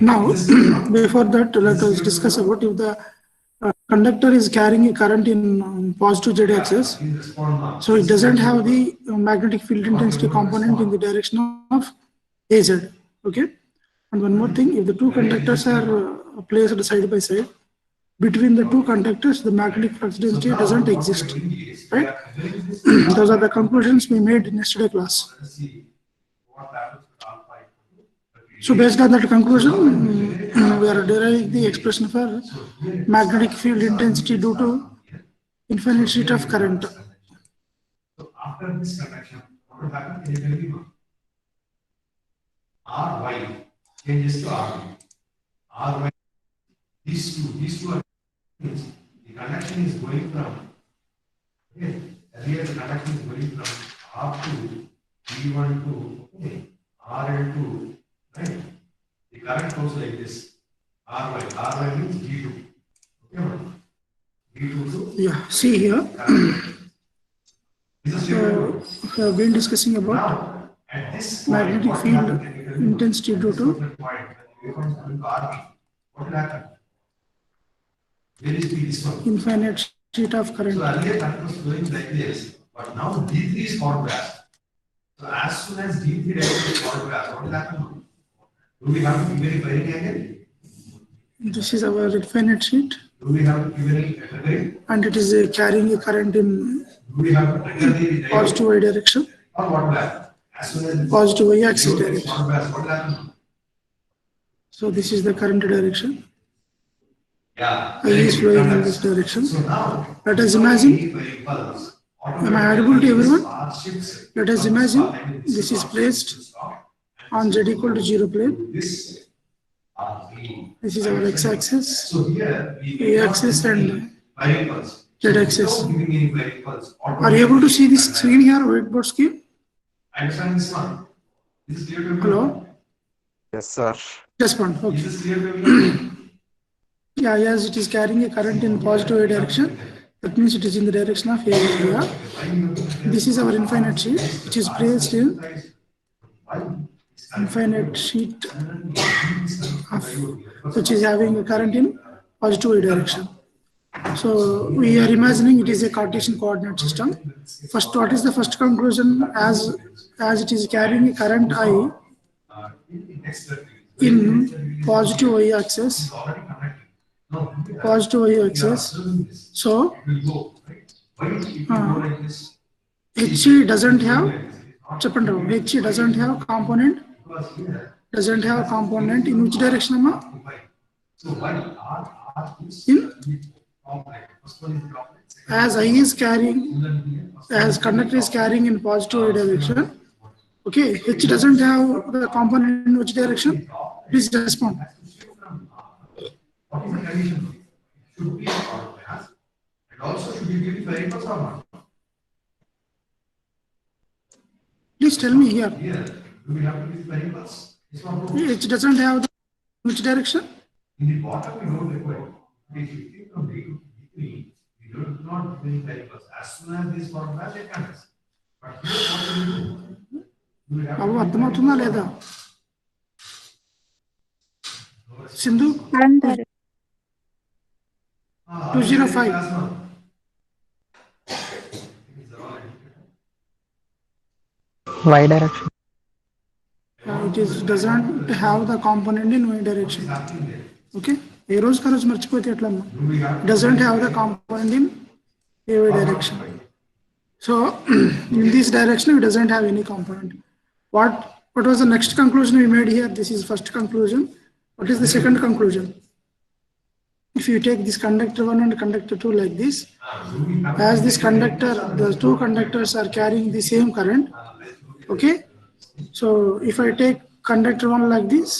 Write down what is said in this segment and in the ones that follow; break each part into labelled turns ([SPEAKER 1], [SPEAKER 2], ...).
[SPEAKER 1] Now, before that, let us discuss about if the conductor is carrying a current in positive z axis, so it doesn't have the magnetic field intensity component in the direction of az. Okay, and one more thing: if the two conductors are placed side by side, between the two conductors, the magnetic flux density doesn't exist. Right? Those are the conclusions we made in yesterday's class. So based on that conclusion, we are deriving the expression for magnetic field intensity due to infinite sheet of current.
[SPEAKER 2] So after this conduction, what will happen? Can you tell me? Ry changes to Rb. Ry, these two are the conduction is going from, okay, earlier the conduction is going from R2, V1 to, okay, RL2, right? The current goes like this. Ry means V2. Okay, V2 to.
[SPEAKER 1] Yeah, see here. We have been discussing about magnetic field intensity due to infinite sheet of current.
[SPEAKER 2] So earlier current was flowing like this, but now D3 is forward biased. So as soon as D3 is forward biased, what will happen? Do we have to give any firing angle?
[SPEAKER 1] This is our infinite sheet.
[SPEAKER 2] Do we have to give any triggering?
[SPEAKER 1] And it is carrying a current in positive y direction.
[SPEAKER 2] Or what will happen? As soon as
[SPEAKER 1] positive y axis direction.
[SPEAKER 2] Forward biased, what will happen?
[SPEAKER 1] So this is the current direction.
[SPEAKER 2] Yeah.
[SPEAKER 1] I is flowing in this direction.
[SPEAKER 2] So now,
[SPEAKER 1] let us imagine. Am I audible to everyone? Let us imagine this is placed on z equal to 0 plane. This is our x-axis, y-axis and z-axis. Are you able to see this screen here, whiteboard screen?
[SPEAKER 2] Understand this one? This is clear to
[SPEAKER 1] Hello?
[SPEAKER 3] Yes, sir.
[SPEAKER 1] Just one. Okay. Yeah, yes, it is carrying a current in positive y direction. That means it is in the direction of area. This is our infinite sheet, which is placed in infinite sheet of, which is having a current in positive y direction. So we are imagining it is a Cartesian coordinate system. First, what is the first conclusion? As it is carrying a current I in positive y-axis, so H doesn't have H doesn't have component in which direction? In as I is carrying, as conductor is carrying in positive direction. Okay, H doesn't have the component in which direction? Please respond.
[SPEAKER 2] Should be and also should you give variables or not?
[SPEAKER 1] Please tell me here.
[SPEAKER 2] Here, do we have to give variables?
[SPEAKER 1] H doesn't have the which direction?
[SPEAKER 2] In the bottom, we don't require. If you think from D to D3, we do not give any variables. As soon as this form has it comes. But here, what do we do? We have
[SPEAKER 1] అవి అర్థమవుతుందా లేదా Sindhu 205
[SPEAKER 4] y direction.
[SPEAKER 1] it is doesn't have the component in y direction. Okay, ఏ రోజు కా రోజు మర్చిపోతే ఎట్లా doesn't have the component in y direction. So in this direction it doesn't have any component. What was the next conclusion we made here? This is first conclusion. What is the second conclusion? If you take this conductor 1 and conductor 2 like this, as this conductor, the two conductors are carrying the same current. Okay, so if I take conductor 1 like this,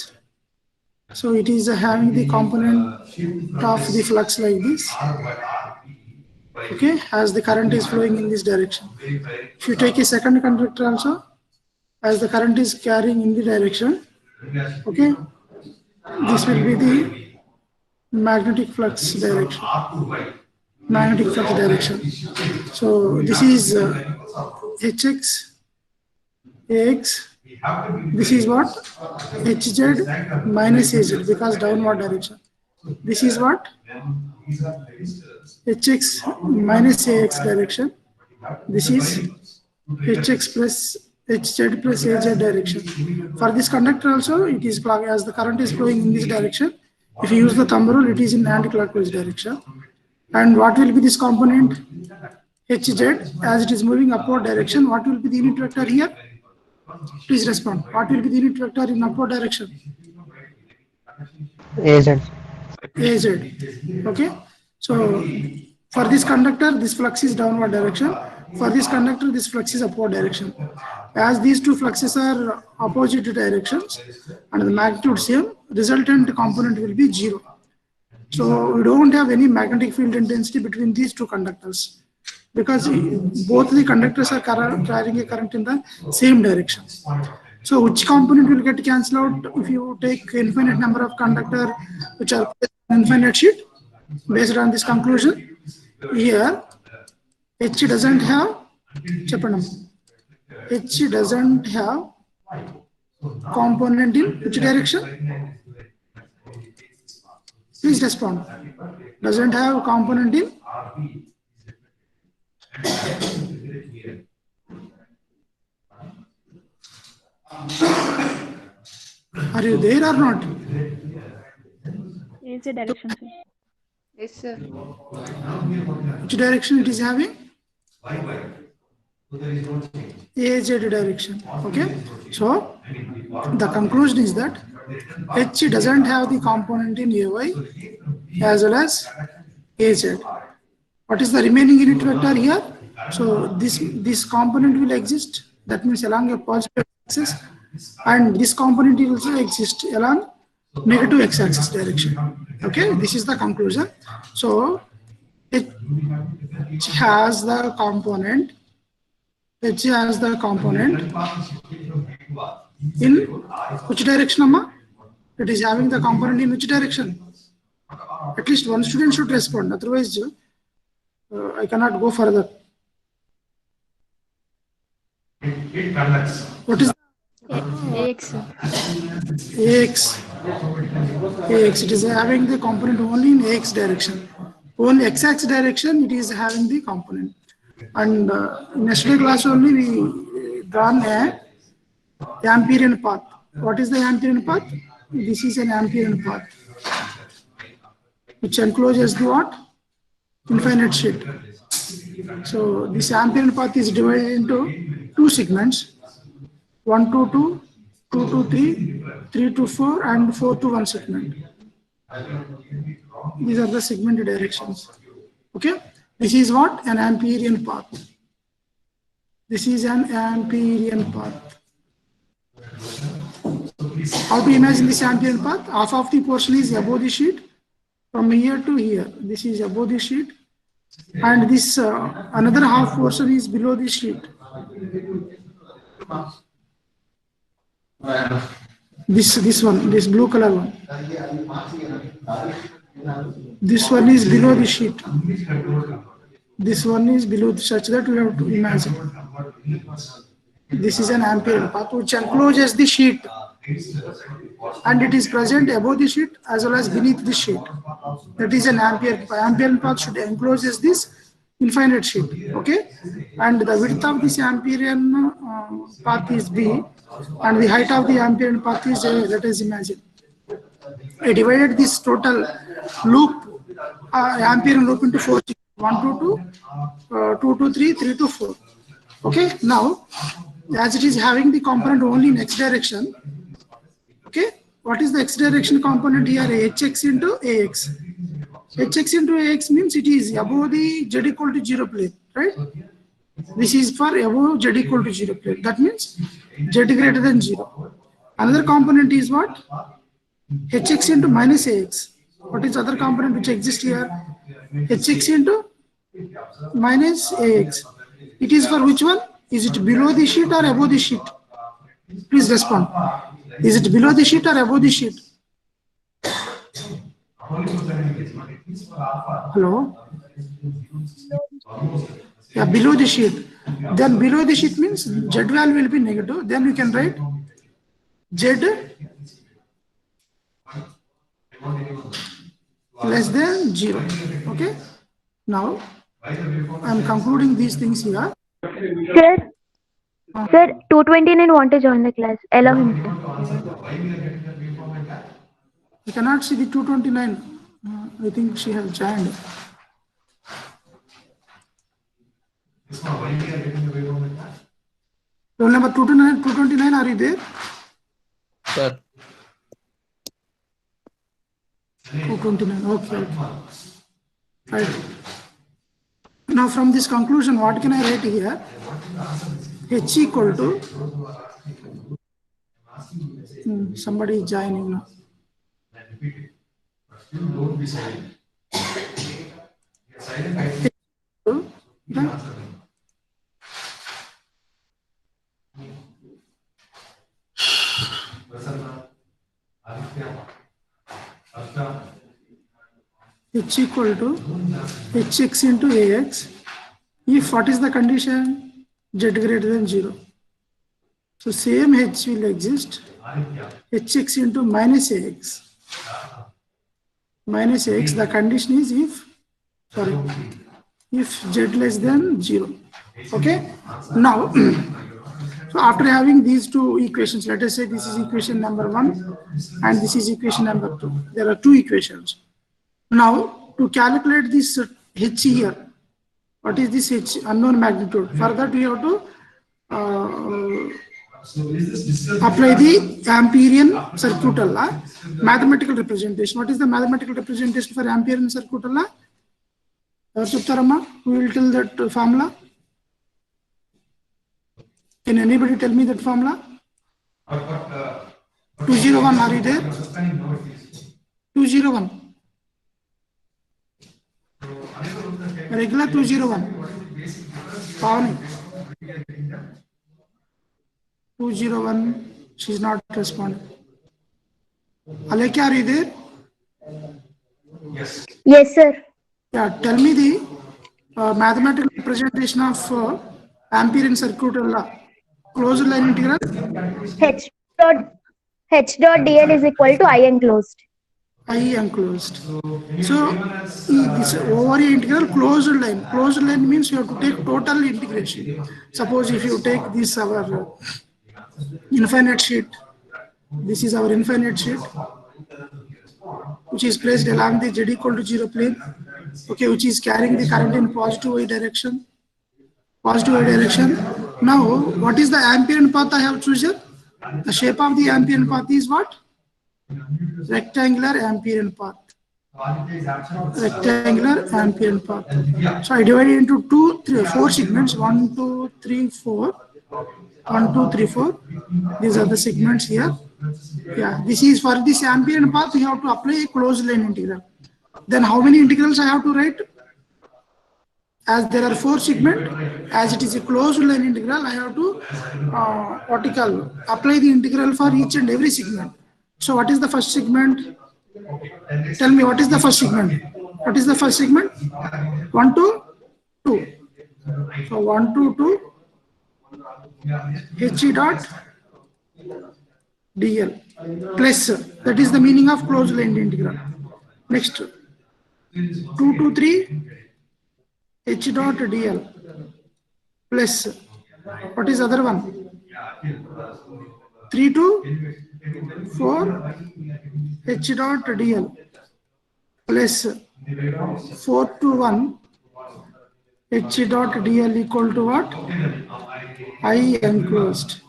[SPEAKER 1] so it is having the component of the flux like this. Okay, as the current is flowing in this direction. If you take a second conductor also, as the current is carrying in the direction, okay, this will be the magnetic flux direction. So this is Hx, Ax,
[SPEAKER 2] We have to be.
[SPEAKER 1] This is what? Hz minus Az because downward direction. This is what?
[SPEAKER 2] These are resistors.
[SPEAKER 1] Hx minus Ax direction. This is Hx plus Hz plus Az direction. For this conductor also, it is as the current is flowing in this direction. If you use the thumb rule, it is in anti-clockwise direction. And what will be this component? Hz, as it is moving upward direction, what will be the unit vector here? Please respond. What will be the unit vector in upward direction?
[SPEAKER 4] AZ.
[SPEAKER 1] Az. Okay. So for this conductor, this flux is downward direction. For this conductor, this flux is upward direction. As these two fluxes are opposite directions and the magnitude same, resultant component will be 0. So we don't have any magnetic field intensity between these two conductors because both the conductors are carrying a current in the same direction. So which component will get cancelled out if you take infinite number of conductors which are infinite sheet? Based on this conclusion, here H doesn't have H doesn't have component in which direction? Please respond. Doesn't have component in? Are you there or not?
[SPEAKER 3] Is a direction, sir.
[SPEAKER 5] Yes, sir.
[SPEAKER 1] Which direction it is having? Az direction. Okay. So the conclusion is that H doesn't have the component in Ay as well as Az. What is the remaining unit vector here? So this component will exist. That means along a positive axis, and this component will also exist along negative x-axis direction. Okay, this is the conclusion. So H has the component. H has the component in which direction, Amma? It is having the component in which direction? At least one student should respond. Otherwise, I cannot go further.
[SPEAKER 2] It conducts.
[SPEAKER 1] What is
[SPEAKER 3] AX, sir.
[SPEAKER 1] Ax? Ax. It is having the component only in Ax direction. Only x-axis direction it is having the component. And in yesterday class only we drawn a Amperian path. What is the Amperian path? This is an Amperian path which encloses the what? Infinite sheet. So this Amperian path is divided into two segments: 1 to 2, 2 to 3, 3 to 4, and 4 to 1 segment. These are the segment directions. Okay. This is what? An Amperian path. This is an Amperian path. How to imagine this Amperian path? Half of the portion is above the sheet from here to here. This is above the sheet, and this another half portion is below the sheet. This one, this blue color one. This one is below the sheet. This one is below, such that we have to imagine. This is an Amperian path which encloses the sheet, and it is present above the sheet as well as beneath the sheet. That is an Amperian path should encloses this infinite sheet. Okay, and the width of this Amperian path is B, and the height of the Amperian path is A. Let us imagine. I divided this total loop, Amperian loop, into 4: 1 to 2, 2 to 3, 3 to 4. Okay, now as it is having the component only in x direction. Okay, what is the x direction component here? Hx into Ax. Hx into Ax means it is above the z equal to 0 plane, right? This is for above z equal to 0 plane. That means z greater than 0. Another component is what? Hx into minus Ax. What is the other component which exists here? Hx into minus Ax. It is for which one? Is it below the sheet or above the sheet? Please respond. Is it below the sheet or above the sheet? Hello? Yeah, below the sheet. Then below the sheet means Z value will be negative. Then you can write Z less than 0. Okay. Now I am concluding these things here.
[SPEAKER 3] Sir, sir, 229 want to join the class. Allow him, sir.
[SPEAKER 1] I cannot see the 229. I think she has joined. Roll number 229, are you there?
[SPEAKER 5] Sir.
[SPEAKER 1] 229. Okay. Right. Now from this conclusion, what can I write here? H equal to somebody is joining now.
[SPEAKER 2] Don't be silent.
[SPEAKER 1] H equal to hx into ax. If what is the condition? Z greater than 0. So same h will exist. Hx into minus ax. Minus ax, the condition is if z less than 0. Okay. Now, so after having these two equations, let us say this is equation number 1 and this is equation number 2. There are two equations. Now, to calculate this h here, what is this h? Unknown magnitude. For that, we have to apply the Amperian circuital law, mathematical representation. What is the mathematical representation for Amperian circuital law? Who will tell that formula? Can anybody tell me that formula? 201, are you there? 201. Regular 201. Pavani. 201. She's not responding. Alekya, are you there?
[SPEAKER 3] Yes, sir.
[SPEAKER 1] Yeah, tell me the mathematical representation of Amperian circuital law. Closed line integral.
[SPEAKER 3] H dot dl is equal to I enclosed.
[SPEAKER 1] I enclosed. So this over A integral closed line. Closed line means you have to take total integration. Suppose if you take this our infinite sheet, this is our infinite sheet, which is placed along the z equal to 0 plane, okay, which is carrying the current in positive y direction. Positive y direction. Now, what is the Amperian path I have chosen? The shape of the Amperian path is what? Rectangular Amperian path. Rectangular Amperian path. So I divided into 4 segments. 1, 2, 3, 4. 1, 2, 3, 4. These are the segments here. Yeah, this is for this Amperian path. We have to apply a closed line integral. Then how many integrals I have to write? As there are 4 segments, as it is a closed line integral, I have to apply the integral for each and every segment. So what is the first segment? Tell me, what is the first segment? What is the first segment? 1 to 2. So 1 to 2 h dot dl plus, that is the meaning of closed line integral. Next, 2 to 3 h dot dl plus, what is other one? 3 to 4 h dot dl plus 4 to 1 h dot dl equal to what? I enclosed.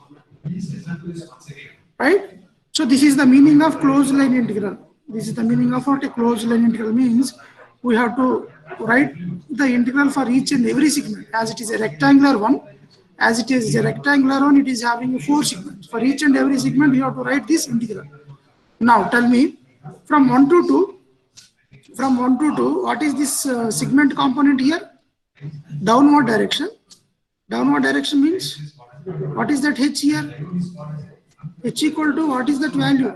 [SPEAKER 1] Right? So this is the meaning of closed line integral. This is the meaning of what a closed line integral means. We have to write the integral for each and every segment. As it is a rectangular one, as it is a rectangular one, it is having 4 segments. For each and every segment, you have to write this integral. Now tell me, from 1 to 2, what is this segment component here? Downward direction. Downward direction means, what is that h here? H equal to, what is that value?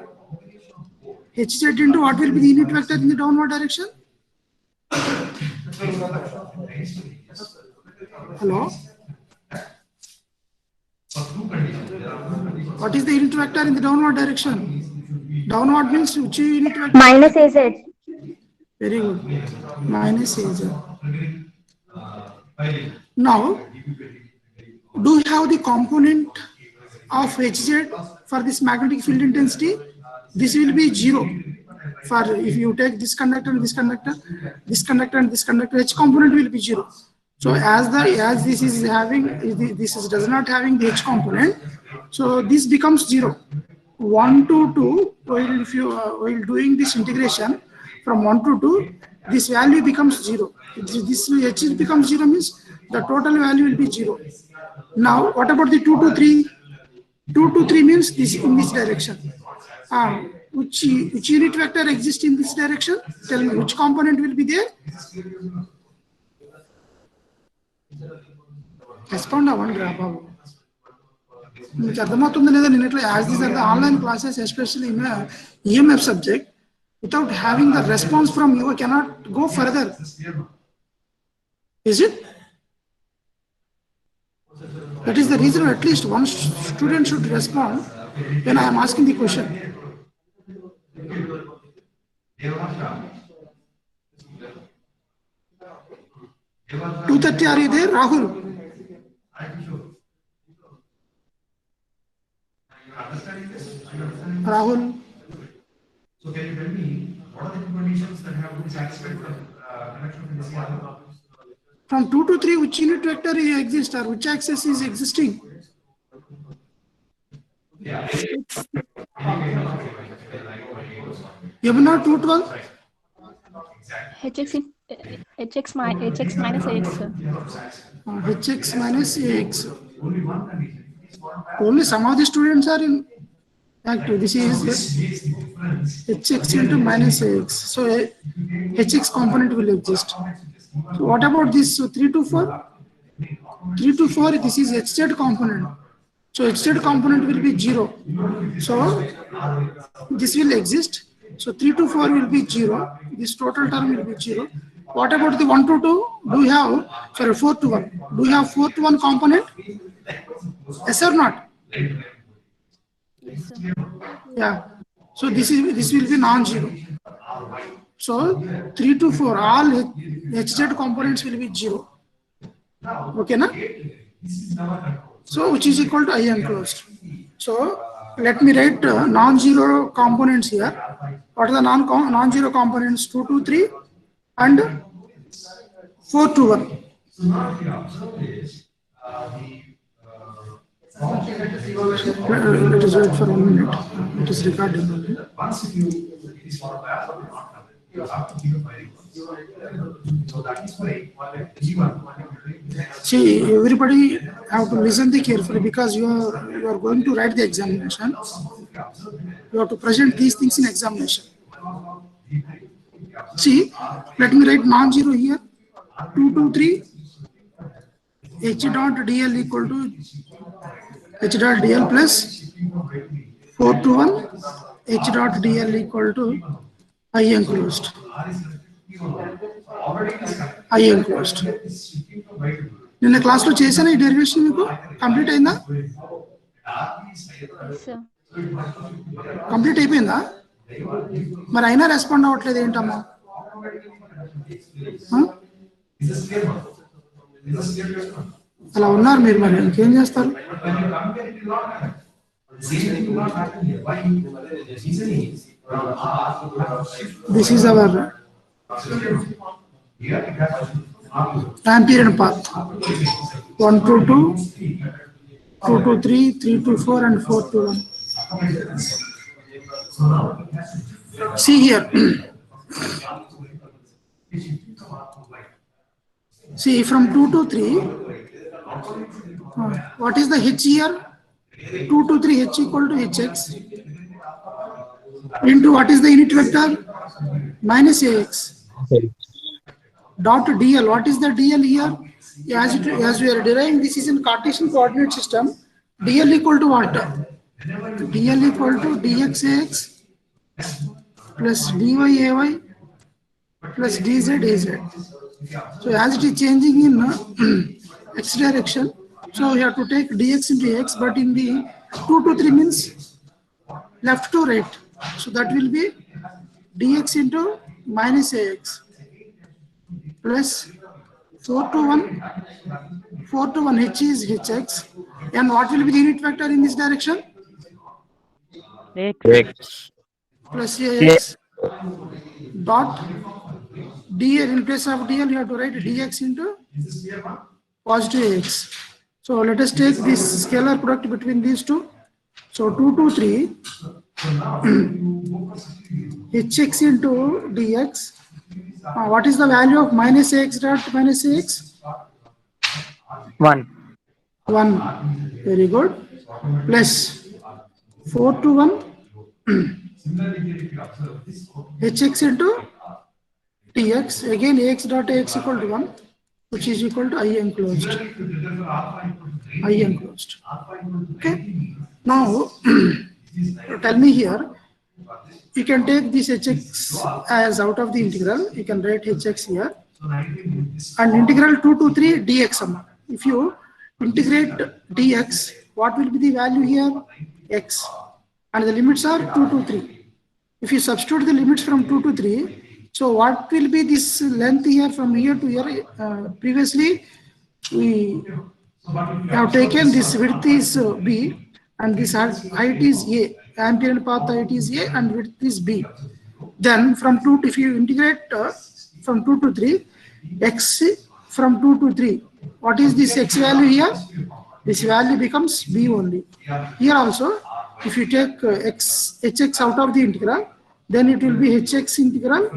[SPEAKER 1] Hz into what will be the unit vector in the downward direction? Hello? What is the unit vector in the downward direction? Downward means which unit vector?
[SPEAKER 3] Minus AZ.
[SPEAKER 1] Very good. Minus AZ. Now, do you have the component of Hz for this magnetic field intensity? This will be 0. For if you take this conductor and this conductor, this conductor and this conductor, H component will be 0. So as this is having, does not having the H component, so this becomes 0. 1 to 2, while doing this integration from 1 to 2, this value becomes 0. This H becomes 0 means the total value will be 0. Now, what about the 2 to 3? 2 to 3 means this in this direction. Which unit vector exists in this direction? Tell me, which component will be there? Respond one grab. As these are the online classes, especially in EMF subject, without having the response from you, I cannot go further. Is it? That is the reason at least one student should respond when I am asking the question. 2:30, are you there, Rahul? Rahul.
[SPEAKER 2] So can you tell me what are the conditions that have been satisfied for connection to this model?
[SPEAKER 1] From 2 to 3, which unit vector exists or which axis is existing?
[SPEAKER 2] Yeah.
[SPEAKER 1] Yamuna 212?
[SPEAKER 6] HX minus AX, sir.
[SPEAKER 1] HX minus AX. Only some of the students are in active. This is HX into minus AX. So HX component will exist. So what about this 3 to 4? 3 to 4, this is HZ component. So HZ component will be 0. So this will exist. So 3 to 4 will be 0. This total term will be 0. What about the 1 to 2? Do you have, sorry, 4 to 1. Do you have 4 to 1 component? Yes or not?
[SPEAKER 6] Yes, sir.
[SPEAKER 1] Yeah. So this will be non-zero. So 3 to 4, all HZ components will be 0. Okay, na? So which is equal to I enclosed. So let me write non-zero components here. What are the non-zero components? 2 to 3 and 4 to 1.
[SPEAKER 2] So now if you observe this,
[SPEAKER 1] Let us wait for 1 minute. It is recording only.
[SPEAKER 2] once you it is for bias or not, you have to give a firing. So that is why G1.
[SPEAKER 1] See, everybody have to listen carefully because you are going to write the examination. You have to present these things in examination. See, let me write non-zero here. 2 to 3. H dot dl equal to H dot dl plus 4 to 1. H dot dl equal to I enclosed. I enclosed. నిన్న class లో చేశాను ఈ derivation మీకు complete అయిందా?
[SPEAKER 6] Yes, sir.
[SPEAKER 1] Complete అయిపోయిందా? మరి అయినా respond అవ్వట్లేదు ఏంటమ్మా? అలా ఉన్నారు మీరు, మరి ఇంకేం చేస్తారు? This is our Amperian path. 1 to 2, 2 to 3, 3 to 4, and 4 to 1. See here. See, from 2 to 3, what is the H here? 2 to 3, H equal to Hx. Into what is the unit vector? Minus Ax. Dot dl. What is the dl here? As we are deriving, this is in Cartesian coordinate system. Dl equal to what? Dl equal to dxax plus dyay plus dzaz. So as it is changing in x direction, so we have to take dx into x, but in the 2 to 3 means left to right. So that will be dx into minus ax plus 4 to 1, 4 to 1 h is hx. And what will be the unit vector in this direction?
[SPEAKER 5] X.
[SPEAKER 1] Plus ax dot dl. In place of dl, you have to write dx into positive ax. So let us take this scalar product between these two. So 2 to 3 hx into dx. What is the value of minus ax dot minus ax?
[SPEAKER 4] 1.
[SPEAKER 1] 1. Very good. Plus 4 to 1 hx into dx. Again ax dot ax equal to 1, which is equal to I enclosed. I enclosed. Okay. Now tell me here. You can take this hx as out of the integral. You can write hx here. And integral 2 to 3 dx. If you integrate dx, what will be the value here? X. And the limits are 2 to 3. If you substitute the limits from 2 to 3, so what will be this length here from here to here? Previously, we have taken this width is b and this height is a. Amperian path height is a and width is b. Then from 2, if you integrate from 2 to 3, x from 2 to 3, what is this x value here? This value becomes b only. Here also, if you take hx out of the integral, then it will be hx integral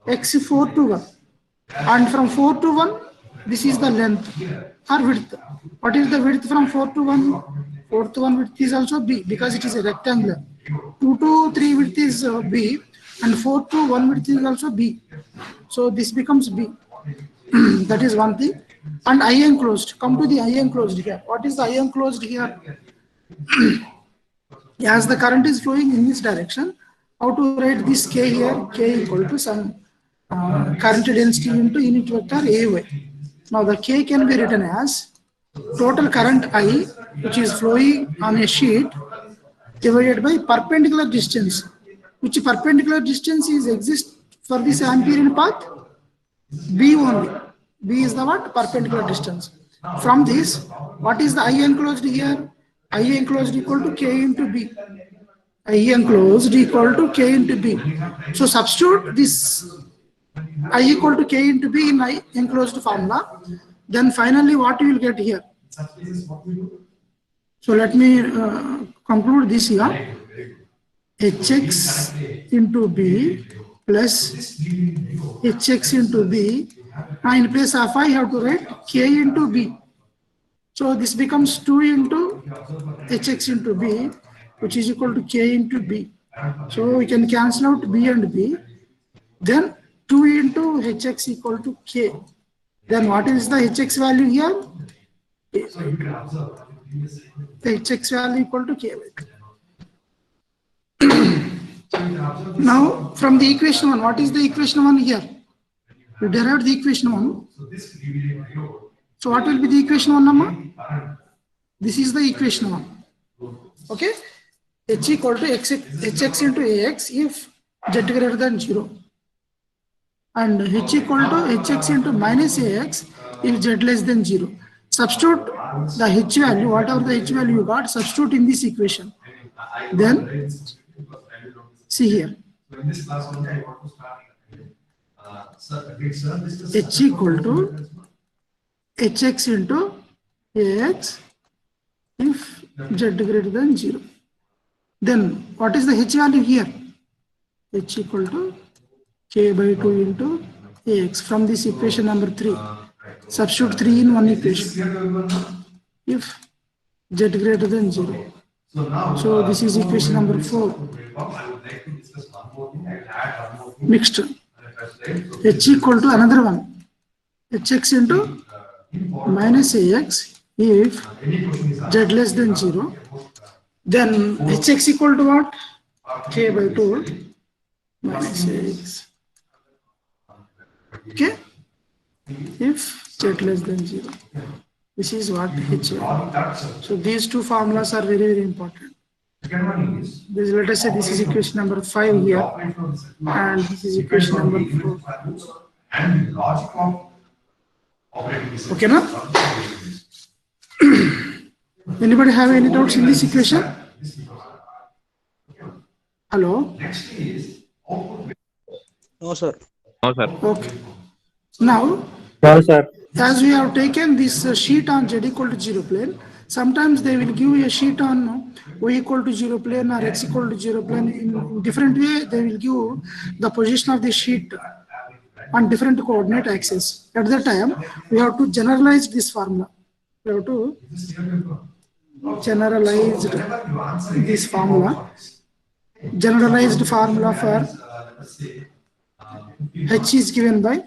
[SPEAKER 1] x 4 to 1. And from 4 to 1, this is the length or width. What is the width from 4 to 1? 4 to 1 width is also b because it is a rectangular. 2 to 3 width is b and 4 to 1 width is also b. So this becomes b. That is one thing. And I enclosed. Come to the I enclosed here. What is the I enclosed here? As the current is flowing in this direction, how to write this k here? K equal to some current density into unit vector ay. Now the k can be written as total current I, which is flowing on a sheet, divided by perpendicular distance. Which perpendicular distance is exist for this Amperian path? B only. B is the what? Perpendicular distance. From this, what is the I enclosed here? I enclosed equal to k into b. I enclosed equal to k into b. So substitute this I equal to k into b in I enclosed formula. Then finally what you will get here? So let me conclude this here. Hx into b plus hx into b. Now in place of I have to write k into b. So this becomes 2 into hx into b, which is equal to k into b. So we can cancel out b and b. Then 2 into hx equal to k. Then what is the hx value here? The hx value equal to k. Now from the equation 1, what is the equation 1 here? We derived the equation 1. So what will be the equation 1 number? This is the equation 1. Okay? H equal to hx into ax if z greater than 0. And h equal to hx into minus ax if z less than 0. Substitute the h value, whatever the h value you got, substitute in this equation. Then see here. H equal to hx into ax if z greater than 0. Then what is the h value here? H equal to k by 2 into ax from this equation number 3. Substitute 3 in one equation if z greater than 0. So this is equation number 4. Mixed. H equal to another one. Hx into minus ax if z less than 0. Then hx equal to what? K by 2 minus ax. Okay? If z less than 0. This is what H.
[SPEAKER 2] All that, sir.
[SPEAKER 1] So these two formulas are very, very important.
[SPEAKER 2] Second one is.
[SPEAKER 1] This, let us say this is equation number 5 here, and this is equation number 4.
[SPEAKER 2] And logic of operating system.
[SPEAKER 1] Okay, na? Anybody have any doubts in this equation? Hello?
[SPEAKER 2] Next is output.
[SPEAKER 5] No, sir.
[SPEAKER 1] Okay. Now,
[SPEAKER 4] No, sir.
[SPEAKER 1] as we have taken this sheet on z equal to 0 plane, sometimes they will give a sheet on y equal to 0 plane or x equal to 0 plane. In different way, they will give the position of the sheet on different coordinate axes. At that time, we have to generalize this formula. We have to generalize this formula. Generalized formula for H is given by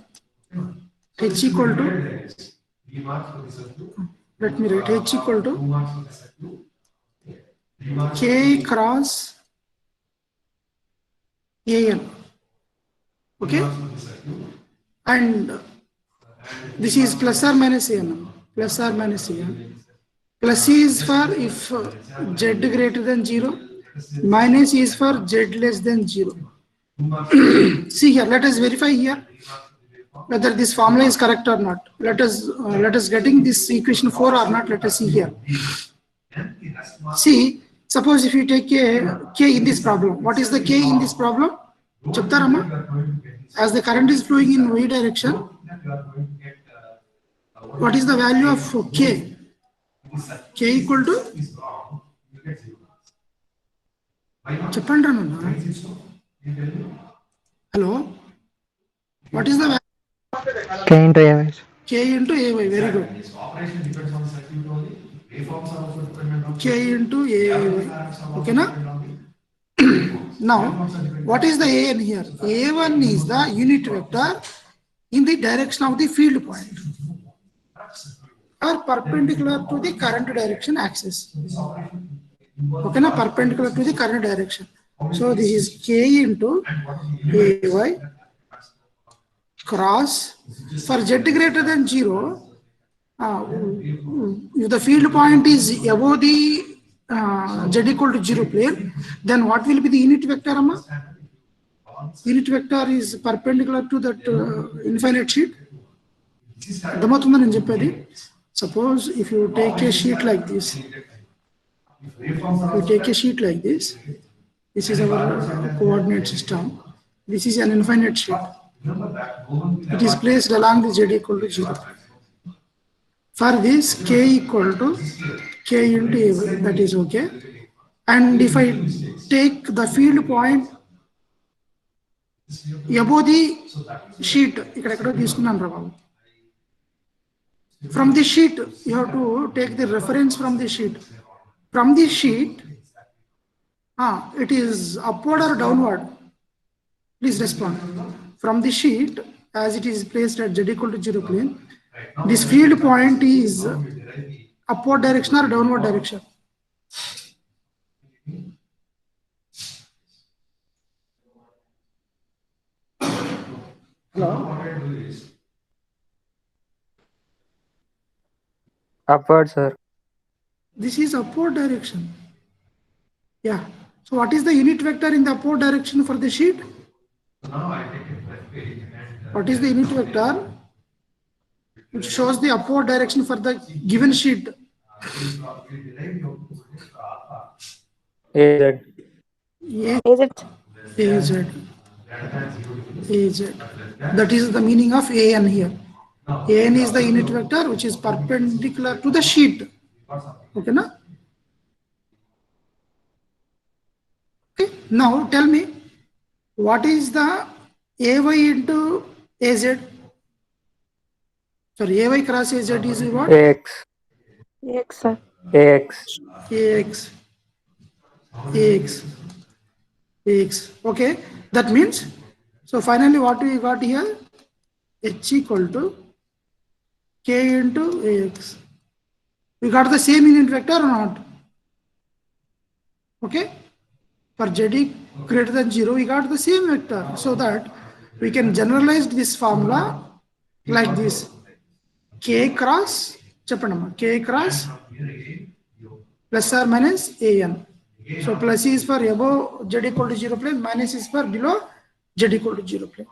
[SPEAKER 1] H equal to, let me write, H equal to K cross AN. Okay? And this is plus or minus AN. Plus or minus AN. Plus is for if Z greater than 0. Minus is for Z less than 0. See here, let us verify here whether this formula is correct or not. Let us getting this equation 4 or not. Let us see here. See, suppose if you take K in this problem, what is the K in this problem? Chaptarama? As the current is flowing in y direction, what is the value of K? K equal to? Chappandra. Hello? What is the value?
[SPEAKER 4] K into AY.
[SPEAKER 1] K into AY, very good. K into AY. Okay, na? Now, what is the AN here? A1 is the unit vector in the direction of the field point or perpendicular to the current direction axis. Okay, na? Perpendicular to the current direction. So this is K into AY cross, for Z greater than 0, if the field point is above the Z equal to 0 plane, then what will be the unit vector, Amma? Unit vector is perpendicular to that infinite sheet. Suppose if you take a sheet like this, this is our coordinate system. This is an infinite sheet. It is placed along the Z equal to 0. For this, K equal to K into AY, that is okay. And if I take the field point above the sheet, from the sheet, you have to take the reference from the sheet. From the sheet, it is upward or downward? Please respond. From the sheet, as it is placed at Z equal to 0 plane, this field point is upward direction or downward direction? Hello?
[SPEAKER 4] Upward, sir.
[SPEAKER 1] This is upward direction. Yeah. So what is the unit vector in the upward direction for the sheet? What is the unit vector which shows the upward direction for the given sheet?
[SPEAKER 4] AZ.
[SPEAKER 3] AZ.
[SPEAKER 1] AZ. That is the meaning of AN here. AN is the unit vector which is perpendicular to the sheet. Okay, na? Okay. Now tell me, what is the AY into AZ? Sorry, AY cross AZ is what?
[SPEAKER 4] AX.
[SPEAKER 3] AX, sir.
[SPEAKER 4] AX.
[SPEAKER 1] AX. AX. AX. Okay. That means, so finally what we got here? H equal to K into AX. We got the same unit vector or not? Okay. For Z greater than 0, we got the same vector, so that we can generalize this formula like this. K cross చెప్పండి అమ్మా K cross plus or minus AN. So plus is for above Z equal to 0 plane, minus is for below Z equal to 0 plane.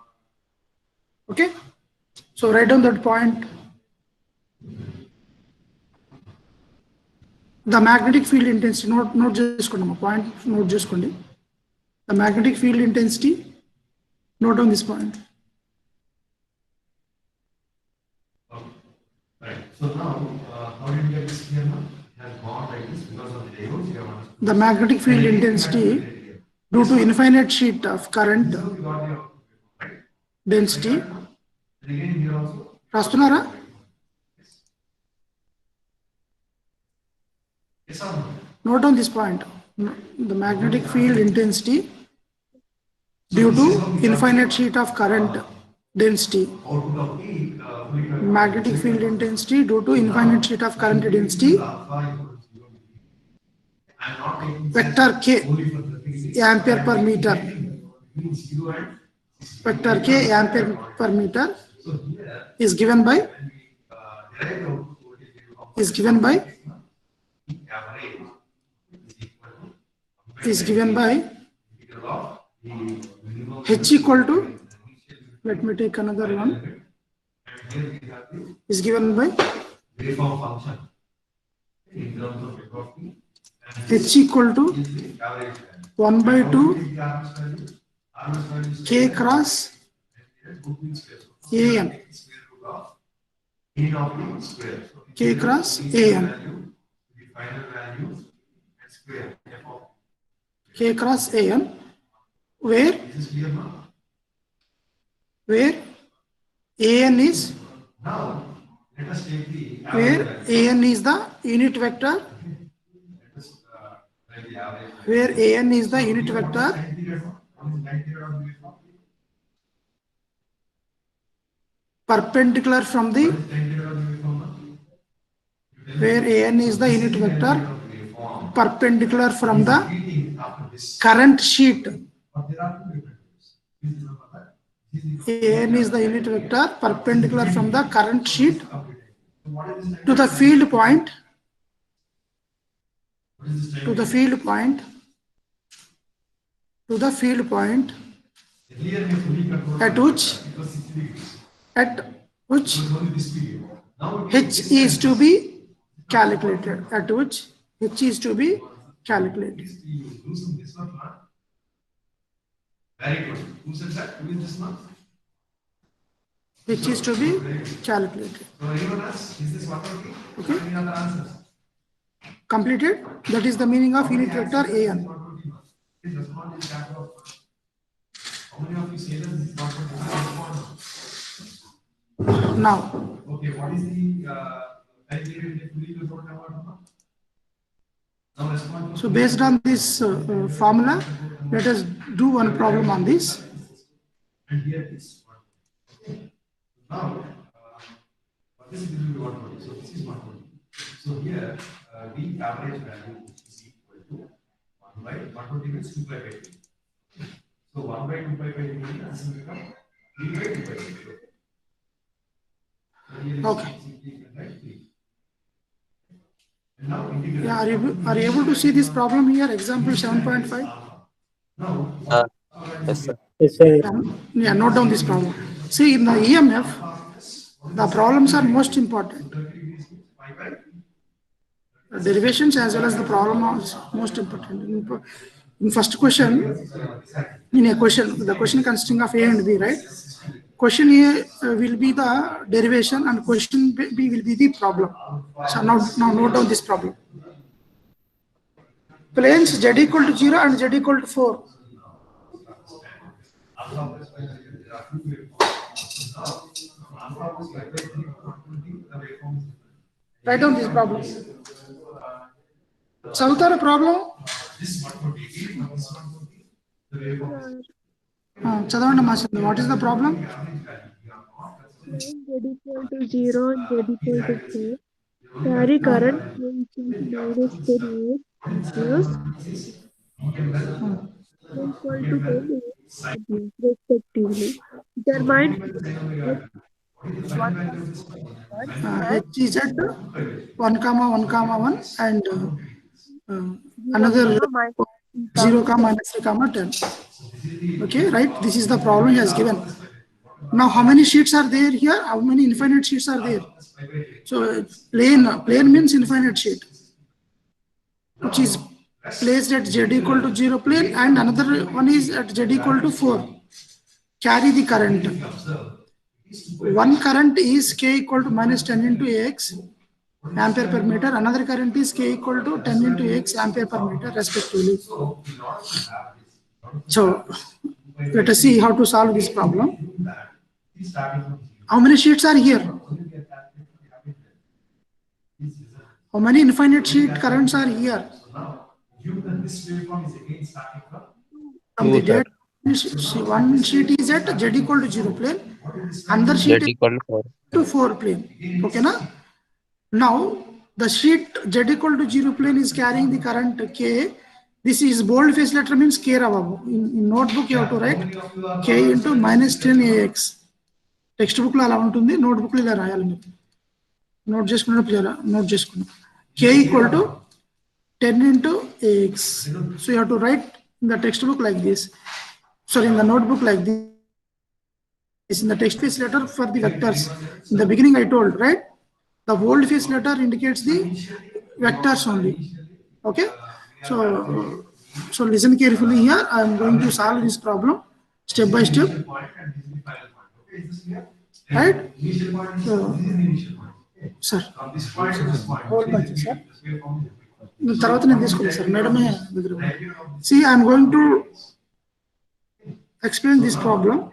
[SPEAKER 1] Okay, so write down that point. The magnetic field intensity, note చేసుకోండి అమ్మా, point note చేసుకోండి. The magnetic field intensity, note down this point.
[SPEAKER 2] Right. So now, how did we get this here now? It has gone like this because of the diodes we have understood.
[SPEAKER 1] The magnetic field intensity due to infinite sheet of current
[SPEAKER 2] So we got the right?
[SPEAKER 1] density.
[SPEAKER 2] And again here also.
[SPEAKER 1] రాస్తున్నారా?
[SPEAKER 2] Yes or no?
[SPEAKER 1] Note down this point. The magnetic field intensity due to infinite sheet of current density.
[SPEAKER 2] Output of the fully controlled
[SPEAKER 1] Magnetic field intensity due to infinite sheet of current density.
[SPEAKER 2] alpha equal to 0 degree. I'm not taking
[SPEAKER 1] Vector K
[SPEAKER 2] only for the thing.
[SPEAKER 1] ampere per meter.
[SPEAKER 2] Means 0 and
[SPEAKER 1] Vector K ampere per meter
[SPEAKER 2] so here
[SPEAKER 1] is given by
[SPEAKER 2] when we derive the output voltage
[SPEAKER 1] is given by
[SPEAKER 2] the average
[SPEAKER 1] is given by
[SPEAKER 2] integral of the minimum
[SPEAKER 1] H equal to, let me take another one,
[SPEAKER 2] and here we have the
[SPEAKER 1] is given by
[SPEAKER 2] waveform function in terms of frequency and
[SPEAKER 1] H equal to
[SPEAKER 2] this is the average value.
[SPEAKER 1] 1 by 2
[SPEAKER 2] What is the RMS value is
[SPEAKER 1] K cross
[SPEAKER 2] root mean square.
[SPEAKER 1] AN.
[SPEAKER 2] Square root of mean of the square. So
[SPEAKER 1] K cross
[SPEAKER 2] the
[SPEAKER 1] AN.
[SPEAKER 2] value, the final value and square f of
[SPEAKER 1] K cross AN, where
[SPEAKER 2] this is clear now.
[SPEAKER 1] where AN is
[SPEAKER 2] Now let us take the
[SPEAKER 1] where
[SPEAKER 2] average value.
[SPEAKER 1] AN is the unit vector,
[SPEAKER 2] Let us write the average value.
[SPEAKER 1] where AN is the unit vector
[SPEAKER 2] Time period of time period of the waveform.
[SPEAKER 1] perpendicular from the,
[SPEAKER 2] What is time period of the waveform now?
[SPEAKER 1] where AN is the unit vector
[SPEAKER 2] Waveform.
[SPEAKER 1] perpendicular from the
[SPEAKER 2] Repeating after this.
[SPEAKER 1] current sheet.
[SPEAKER 2] But there are two different waves. Please remember that. This is the
[SPEAKER 1] AN is the unit vector perpendicular from the current sheet
[SPEAKER 2] complete. So what is this time?
[SPEAKER 1] to the field point,
[SPEAKER 2] What is this time?
[SPEAKER 1] to the field point, to the field point
[SPEAKER 2] Earlier we fully controlled.
[SPEAKER 1] at which,
[SPEAKER 2] It was 60 degrees.
[SPEAKER 1] at which
[SPEAKER 2] It was only this period. Now it
[SPEAKER 1] H is to be calculated, at which H is to be calculated.
[SPEAKER 2] you loosen this one, huh? Very good. Who said that? Who is this one?
[SPEAKER 1] H is to be calculated.
[SPEAKER 2] So anyone else? Is this one okay?
[SPEAKER 1] Okay.
[SPEAKER 2] Any other answers?
[SPEAKER 1] Completed? That is the meaning of unit vector AN.
[SPEAKER 2] Please respond in chat box. How many of you say that this is not going to respond?
[SPEAKER 1] Now,
[SPEAKER 2] Okay, what is the time period they fully controlled about now? Now respond.
[SPEAKER 1] so based on this formula, let us do one problem on this.
[SPEAKER 2] And here is one. Now, what is it we want to do? So this is 120. So here, the average value is equal to 1 by 120 means 2 pi by 2. So 1 by 2 pi by 2 means this will become 3 by 2 pi by 2. So here is
[SPEAKER 1] Okay.
[SPEAKER 2] simply right 3. And now integrate.
[SPEAKER 1] Yeah, are you able to see this problem here? Example 7.5.
[SPEAKER 2] Now,
[SPEAKER 5] Yes, sir.
[SPEAKER 4] Yes, sir.
[SPEAKER 1] Yeah, note down this problem. See, in the EMF, the problems are most important. Derivations as well as the problem are most important. In first question, in a question, the question consisting of A and B, right? Question A will be the derivation and question B will be the problem. So now note down this problem. Planes Z equal to 0 and Z equal to 4. Write down this problem. చదువుతారా problem చదవండి మా Chandra. What is the problem?
[SPEAKER 7] Z equal to 0 and Z equal to 4 carry current equal to minus 10 amperes equal to 10 amperes respectively. Determine
[SPEAKER 1] H is at 1 comma 1 comma 1 and another 0 comma minus 3 comma 10. Okay, right? This is the problem he has given. Now, how many sheets are there here? How many infinite sheets are there? So, plane means infinite sheet, which is placed at z equal to 0 plane, and another one is at z equal to 4. Carry the current. One current is k equal to minus 10 into ax ampere per meter. Another current is k equal to 10 into x ampere per meter respectively. So let us see how to solve this problem. How many sheets are here? How many infinite sheet currents are here? From the date, one sheet is at z equal to 0 plane, another sheet
[SPEAKER 5] Z
[SPEAKER 1] is
[SPEAKER 5] equal to 4.
[SPEAKER 1] to 4 plane. Okay, na? Now the sheet z equal to 0 plane is carrying the current k. This is bold face letter means k ravavu. In notebook you have to write k into minus 10 ax. Textbook lo ala untundi, notebook lo ila rayali meeru. Note cheskunnappudu note cheskunna. K equal to 10 into ax. So you have to write in the textbook like this. Sorry, in the notebook like this. In the text face letter for the vectors. In the beginning I told, right? The bold face letter indicates the vectors only. Okay? So listen carefully here. I am going to solve this problem step by step. Right? So, sir. Hold on, sir. See, I am going to explain this problem.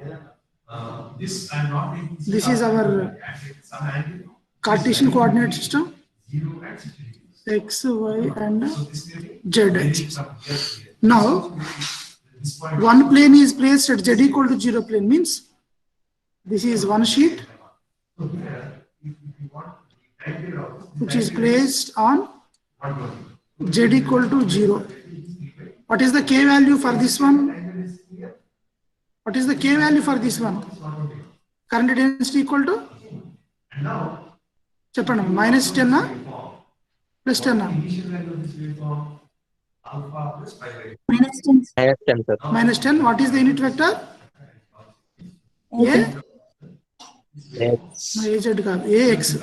[SPEAKER 1] This is our Cartesian coordinate system, x, y, and z axis. Now, one plane is placed at z equal to 0 plane, means this is one sheet which is placed on z equal to 0. What is the k value for this one? What is the k value for this one? Current density equal to? Cheppandi, minus 10 plus 10 minus 10.
[SPEAKER 5] Minus 10, sir.
[SPEAKER 1] Minus 10. What is the unit vector? A?
[SPEAKER 5] X.
[SPEAKER 1] No, AZ kaadu, AX.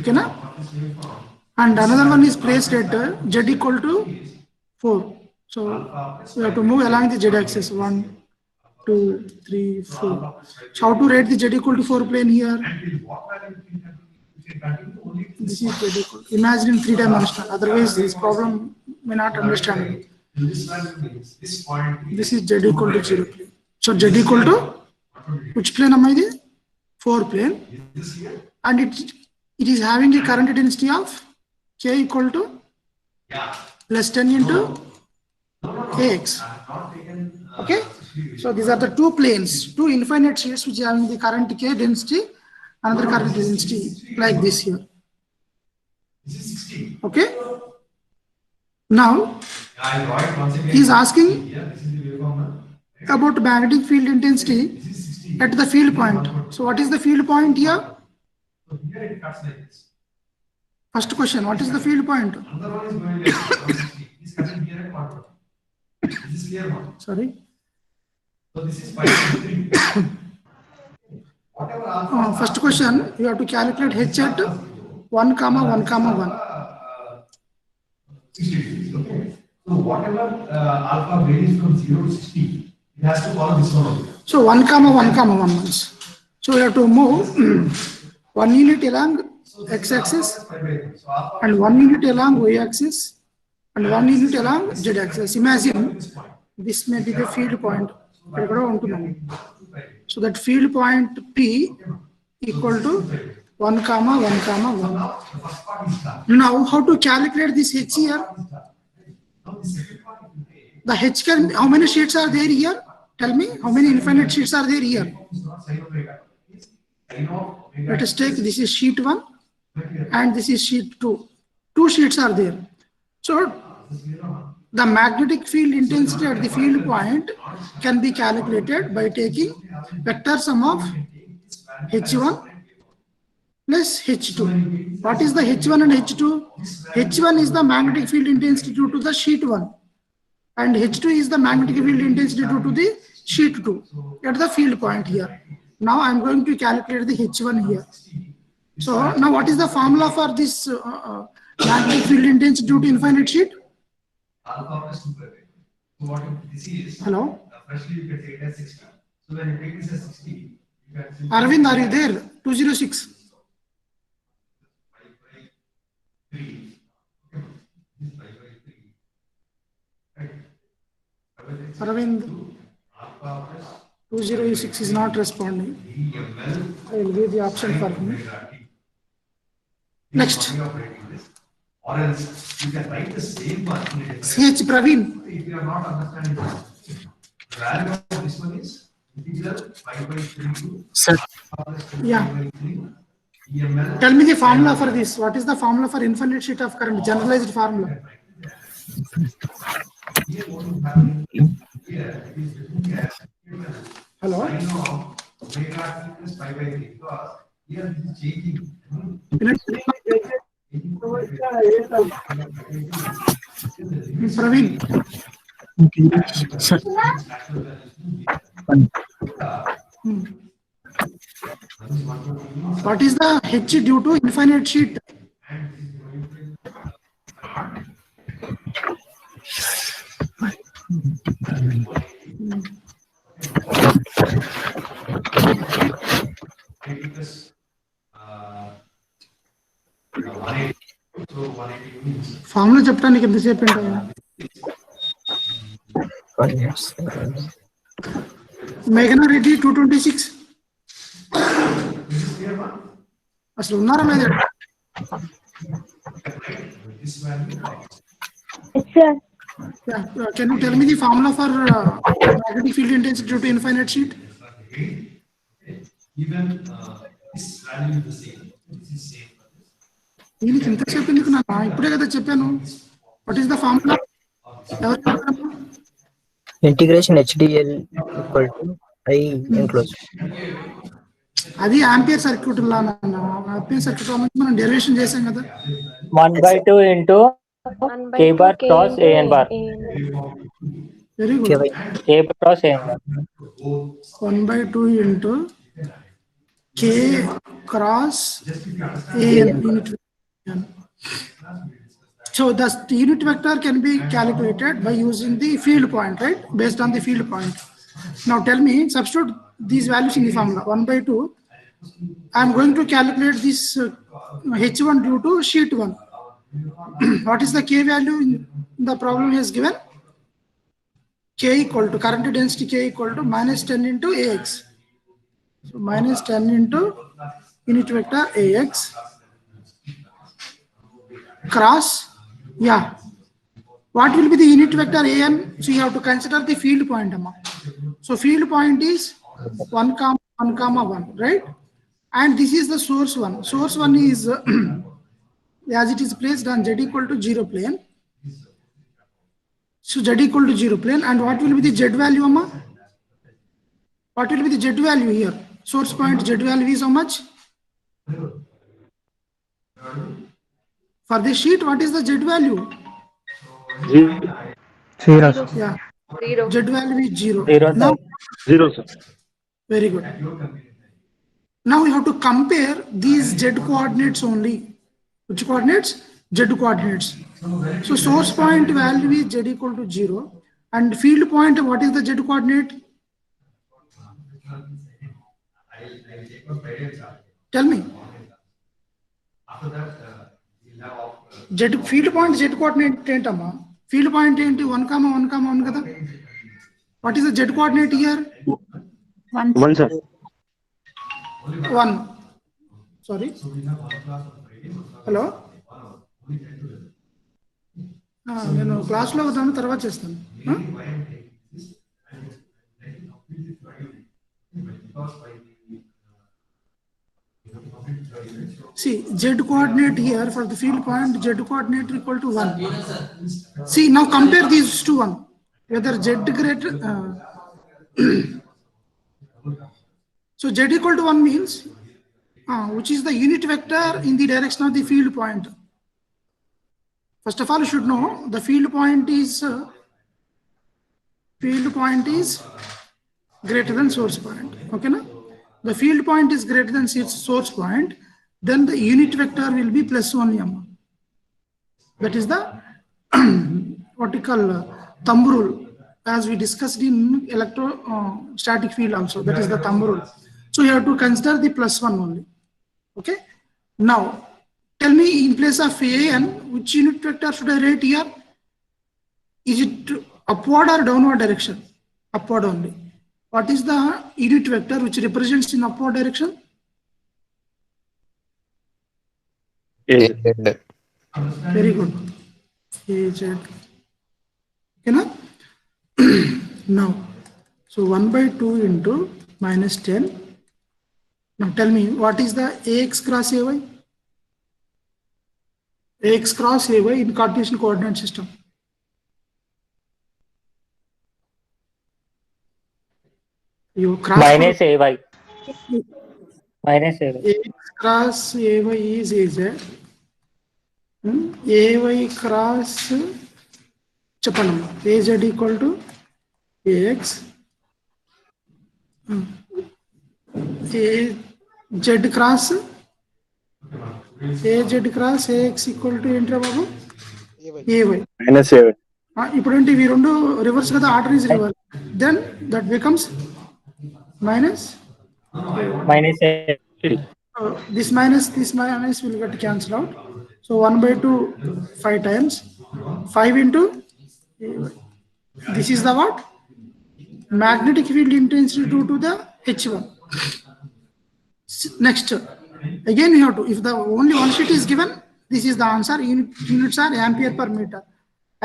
[SPEAKER 1] Okay, na? And another one is placed at z equal to 4. So we have to move along the z axis. 1, 2, 3, 4. So how to write the z equal to 4 plane here? This is z equal. Imagine in 3-dimensional. Otherwise, this problem may not understand. This is z equal to 0 plane. So z equal to which plane am I there? 4 plane. And it is having a current density of k equal to plus 10 into ax. Okay. So these are the two planes, two infinite sheets which are having the current k density, another current density like this here. Okay. Now he is asking about magnetic field intensity at the field point. So what is the field point here? First question, what is the field point? Sorry. First question, you have to calculate h at 1, 1, 1.
[SPEAKER 2] So whatever alpha varies from 0 to 60, it has to follow this one.
[SPEAKER 1] So 1, 1 means. So we have to move 1 unit along x-axis and 1 unit along y-axis and 1 unit along z-axis. Imagine this may be the field point. So that field point P equal to 1, 1, 1. Now how to calculate this h here? The h can, how many sheets are there here? Tell me, how many infinite sheets are there here? Let us take, this is sheet 1 and this is sheet 2. 2 sheets are there. So the magnetic field intensity at the field point can be calculated by taking vector sum of h1 plus H2. What is the H1 and H2? H1 is the magnetic field intensity due to the sheet 1 and H2 is the magnetic field intensity due to the sheet 2 at the field point here. Now I am going to calculate the H1 here. So now what is the formula for this magnetic field intensity due to infinite sheet?
[SPEAKER 2] Alpha plus 2 pi. So what this is?
[SPEAKER 1] Hello?
[SPEAKER 2] Freshly you can take it as 60. So when you take this as 60, you can simply
[SPEAKER 1] Arvind, are you there? 206.
[SPEAKER 2] 5 by 3. Okay. This 5 by 3. Right. 5 by 3.
[SPEAKER 1] Arvind,
[SPEAKER 2] Alpha plus
[SPEAKER 1] 206 is not responding.
[SPEAKER 2] DML.
[SPEAKER 1] I will give the option for him. Next.
[SPEAKER 2] Or else you can write the same one in a different.
[SPEAKER 1] CH Praveen.
[SPEAKER 2] If you are not understanding this, the value of this one is integral 5 by 3 to
[SPEAKER 5] Sir,
[SPEAKER 1] Yeah.
[SPEAKER 2] 5 by 3 EML.
[SPEAKER 1] Tell me the formula for this. What is the formula for infinite sheet of current? Generalized formula.
[SPEAKER 2] Here what is happening here is looking at
[SPEAKER 1] Hello?
[SPEAKER 2] I know omega t plus 5 by 3 because here this is changing.
[SPEAKER 1] Praveen.
[SPEAKER 5] sir,
[SPEAKER 1] What is the H due to infinite sheet? Formula చెప్పడానికి ఎంతసేపు ఉంటాయా? మేఘనా రెడ్డి 226 అసలు ఉన్నారా లేదా?
[SPEAKER 3] Yes, sir.
[SPEAKER 1] Can you tell me the formula for magnetic field intensity due to infinite sheet?
[SPEAKER 2] Even this value is the same. This is same.
[SPEAKER 1] దీనికి ఇంతసేపు ఎందుకు నాన్న? ఇప్పుడే కదా చెప్పాను. What is the formula?
[SPEAKER 5] integration HDL equal to I enclosed.
[SPEAKER 1] అది ampere circuit లా నాన్న. Ampere circuit లో మనం డెరివేషన్ చేసాం కదా.
[SPEAKER 4] 1/2 into
[SPEAKER 6] 1 by
[SPEAKER 4] K
[SPEAKER 6] 2
[SPEAKER 4] bar
[SPEAKER 6] K
[SPEAKER 4] cross
[SPEAKER 6] into
[SPEAKER 4] AN bar.
[SPEAKER 1] Very
[SPEAKER 5] K
[SPEAKER 1] good.
[SPEAKER 5] by
[SPEAKER 4] K cross AN bar.
[SPEAKER 1] 1/2 into K cross AN unit vector. So the unit vector can be calculated by using the field point, right? Based on the field point. Now tell me, substitute these values in the formula. 1/2. I am going to calculate this H1 due to sheet 1. What is the K value in the problem he has given? K equal to current density K equal to minus 10 into AX. So minus 10 into unit vector AX cross, yeah. What will be the unit vector AN? So you have to consider the field point, Amma. So field point is 1, right? And this is the source 1. Source 1 is as it is placed on Z equal to 0 plane. So Z equal to 0 plane. And what will be the Z value, Amma? What will be the Z value here? Source point Z value is how much? For this sheet, what is the Z value?
[SPEAKER 4] 0.
[SPEAKER 1] Yeah. Z value is 0.
[SPEAKER 4] 0,
[SPEAKER 1] Now,
[SPEAKER 4] sir.
[SPEAKER 8] 0, sir.
[SPEAKER 1] very good. Now we have to compare these Z coordinates only. Which coordinates? Z coordinates. So source point value is Z equal to 0. And field point, what is the Z coordinate? Tell me.
[SPEAKER 2] After that,
[SPEAKER 1] Z field point Z coordinate ఏంటమ్మా? Field point ఏంటి? 1, 1, 1 కదా? What is the Z coordinate here?
[SPEAKER 8] 1, sir.
[SPEAKER 1] 1. Sorry. Hello. నేను క్లాస్లో ఉన్నాను, తర్వాత చేస్తాను. See, Z coordinate here for the field point, Z coordinate equal to 1. See, now compare these two one. Whether Z greater, so Z equal to 1 means which is the unit vector in the direction of the field point. First of all, you should know the field point is greater than source point. Okay, na? The field point is greater than its source point, then the unit vector will be +1 m. That is the what we call thumb rule, as we discussed in electrostatic field also. That is the thumb rule. So you have to consider the +1 only. Okay. Now tell me, in place of an, which unit vector should I write here? Is it upward or downward direction? Upward only. What is the unit vector which represents in upward direction?
[SPEAKER 8] AZ.
[SPEAKER 1] Very good. AZ. Okay, na? Now, so 1/2 into -10. Now tell me, what is the AX cross AY? AX cross AY in Cartesian coordinate system. You cross
[SPEAKER 4] minus AY. Minus AY.
[SPEAKER 1] AX cross AY is AZ. AY cross Chapanam. AZ equal to AX. AZ cross AX equal to enter babu AY.
[SPEAKER 8] -7.
[SPEAKER 1] ఇప్పుడంటే ఇవి రెండు reverse కదా, order is reverse, then that becomes minus
[SPEAKER 4] AY.
[SPEAKER 1] this minus will get cancelled out. So 1/2 5 times 5 into this is the what? Magnetic field intensity due to the H1. Next, again you have to, if the only one sheet is given, this is the answer. Units are ampere per meter.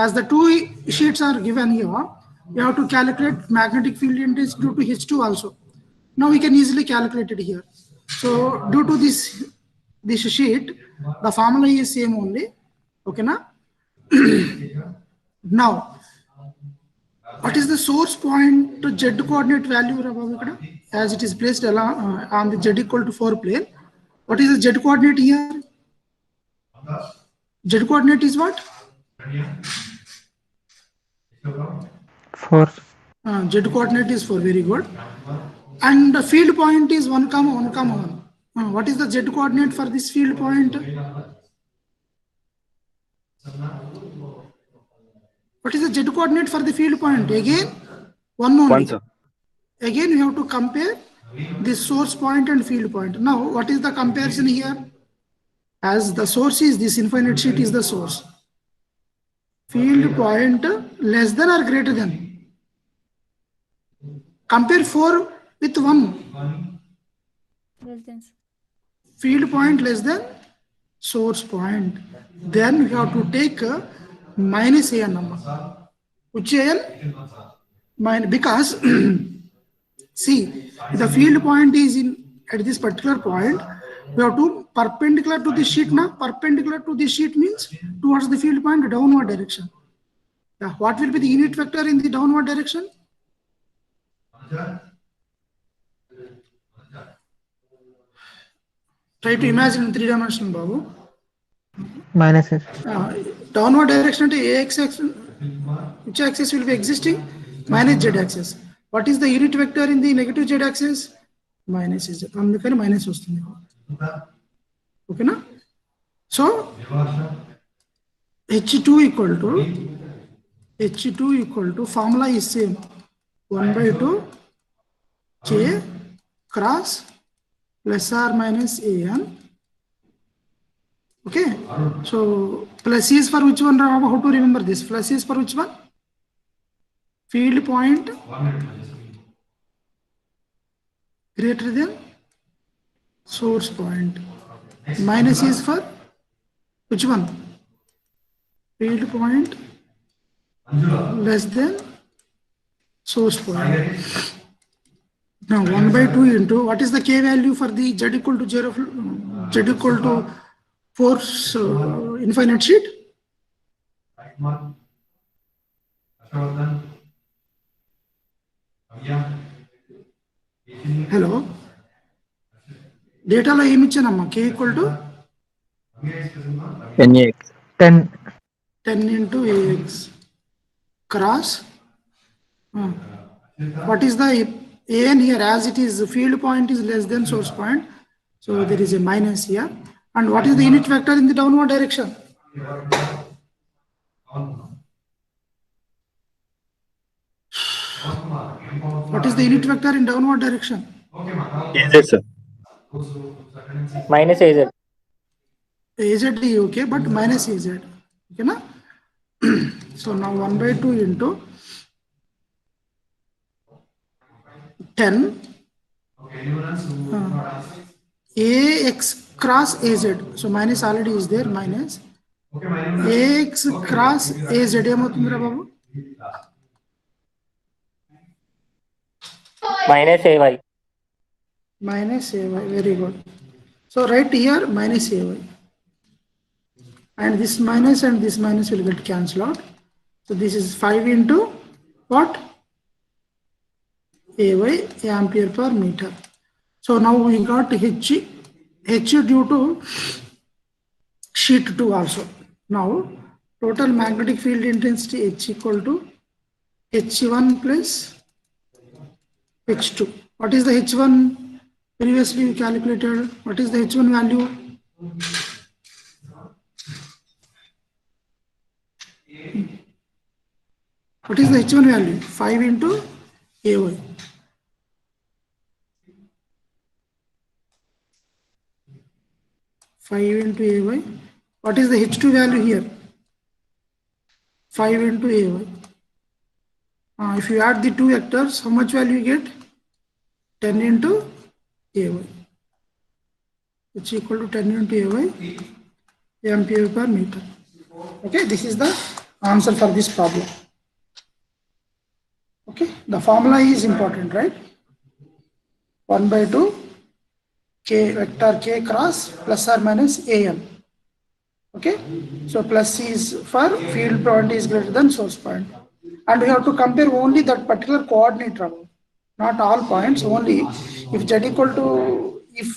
[SPEAKER 1] As the two sheets are given here, you have to calculate magnetic field intensity due to H2 also. Now we can easily calculate it here. So due to this sheet, the formula is same only. Okay, na? Now, what is the source point to Z coordinate value, as it is placed along, on the Z equal to 4 plane? What is the Z coordinate here? Z coordinate is what?
[SPEAKER 5] 4.
[SPEAKER 1] Z coordinate is 4. Very good. And the field point is 1, 1, 1. What is the Z coordinate for this field point? What is the Z coordinate for the field point? Again, 1 only.
[SPEAKER 8] 1, sir.
[SPEAKER 1] Again, you have to compare this source point and field point. Now, what is the comparison here? As the source is this infinite sheet is the source. Field point less than or greater than? Compare 4 with 1.
[SPEAKER 6] Less than.
[SPEAKER 1] Field point less than source point. Then we have to take minus an number. Which an? Because see, the field point is in at this particular point, we have to perpendicular to the sheet. Now, perpendicular to the sheet means towards the field point downward direction. Yeah, what will be the unit vector in the downward direction? Try to imagine in 3-dimensional, Babu.
[SPEAKER 5] Minus S.
[SPEAKER 1] Downward direction to AX axis, which axis will be existing? Minus Z axis. What is the unit vector in the negative Z axis? Minus Z. అందుకని minus వస్తుంది. ఓకేనా? So H2 equal to formula is same. 1/2 K cross plus or minus AN. Okay. So plus is for which one? How to remember this? Plus is for which one? Field point greater than source point. Minus is for which one? Field point less than source point. Now 1/2 into what is the K value for the Z equal to 0, Z equal to 4 infinite sheet? Hello. డేటాలో ఏమి ఇచ్చానమ్మా k equal to
[SPEAKER 5] NAX 10.
[SPEAKER 1] 10 into ax cross what is the an here, as it is field point is less than source point, so there is a minus here. And what is the unit vector in the downward direction? What is the unit vector in downward direction?
[SPEAKER 8] AZ, sir.
[SPEAKER 4] minus AZ.
[SPEAKER 1] Az is okay, but minus az. Okay, na? So now 1/2 into 10 ax cross az. So minus already is there, minus ax cross az ఏమవుతుందిరా బాబు?
[SPEAKER 4] minus AY.
[SPEAKER 1] Minus ay, very good. So right here minus ay, and this minus will get cancelled out. So this is 5 into what? Ay ampere per meter. So now we got h due to sheet 2 also. Now total magnetic field intensity h equal to h1 plus h2. What is the h1? Previously we calculated. What is the h1 value? What is the h1 value? 5 into ay. Five into ay. What is the h2 value here? 5 into ay. If you add the two vectors, how much value you get? 10 into ay. It's equal to 10 into ay ampere per meter. Okay, this is the answer for this problem. Okay, the formula is important, right? 1/2 k vector k cross plus or minus am. Okay, so plus is for field point is greater than source point, and we have to compare only that particular coordinate, not all points. Only if z equal to if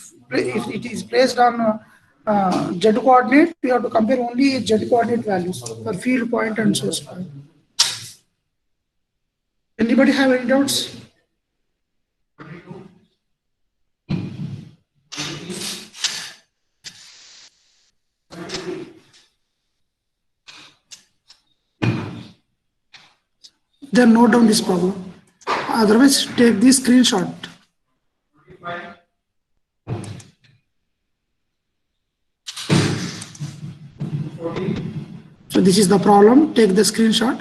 [SPEAKER 1] it is placed on z coordinate, we have to compare only z coordinate values for field point and source point. Anybody have any doubts? Then note down this problem. Otherwise, take this screenshot. So this is the problem. Take the screenshot.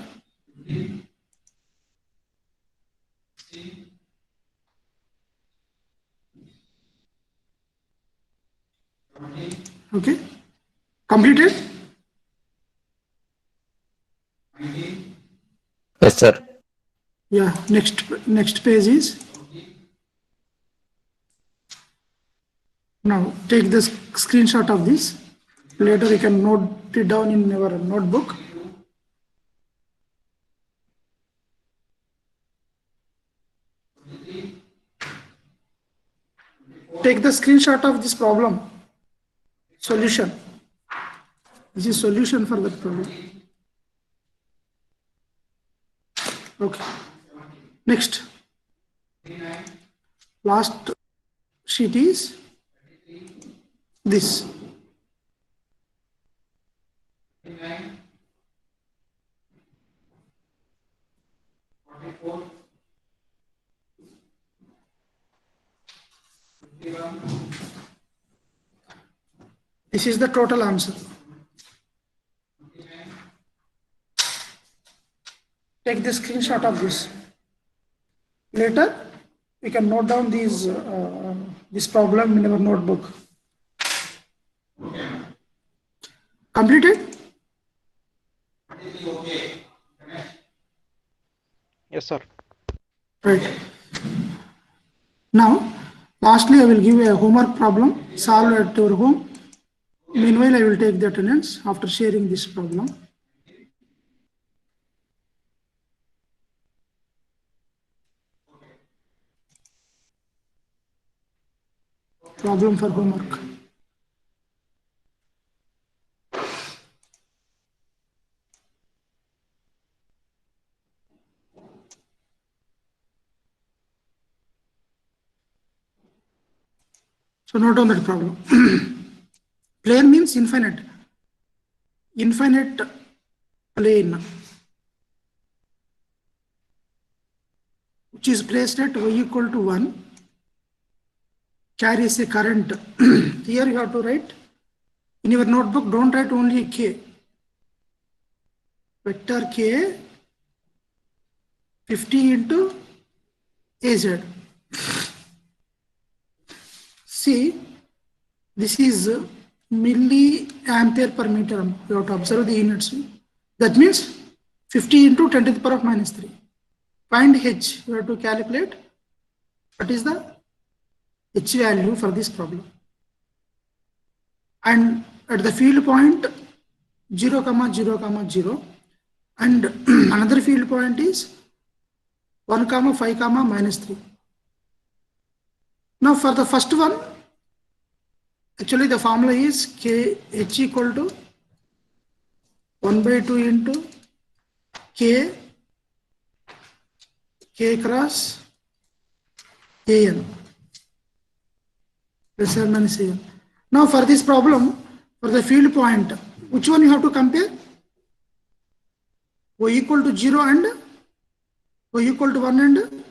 [SPEAKER 1] Okay. Completed?
[SPEAKER 5] Yes, sir.
[SPEAKER 1] Yeah. Next page is. Now take the screenshot of this. Later you can note it down in your notebook. Take the screenshot of this problem. Solution. This is solution for that problem. Okay. Next. Last sheet is this. This is the total answer. Take the screenshot of this. Later, we can note down this problem in our notebook. Completed?
[SPEAKER 9] Yes, sir.
[SPEAKER 1] Right. Now, lastly, I will give a homework problem. Solve at your home. Meanwhile, I will take the attendance after sharing this problem. Problem for homework. So note on that problem. Plane means infinite. Infinite plane, which is placed at y equal to 1, carries a current. Here you have to write in your notebook, don't write only k. Vector k 50 into az. See, this is milliampere per meter. You have to observe the units. That means 50 into 10 to the power of minus 3. Find h. You have to calculate what is the h value for this problem. And at the field point 0, 0, 0, and another field point is 1, 5, minus 3. Now for the first one, actually the formula is k h equal to 1 by 2 into k cross an plus or minus an. Now for this problem, for the field point, which one you have to compare? Y equal to 0 and y equal to 1 and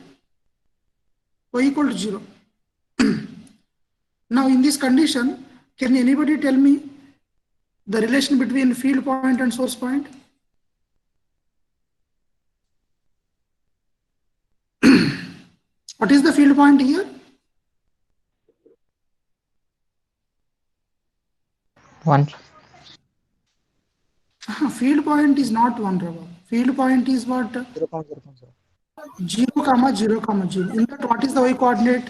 [SPEAKER 1] y equal to 0. Now in this condition, can anybody tell me the relation between field point and source point? What is the field point here?
[SPEAKER 5] 1.
[SPEAKER 1] Field point is not 1, Rava. Field point is what? 0, 0, 0. In that, what is the y coordinate?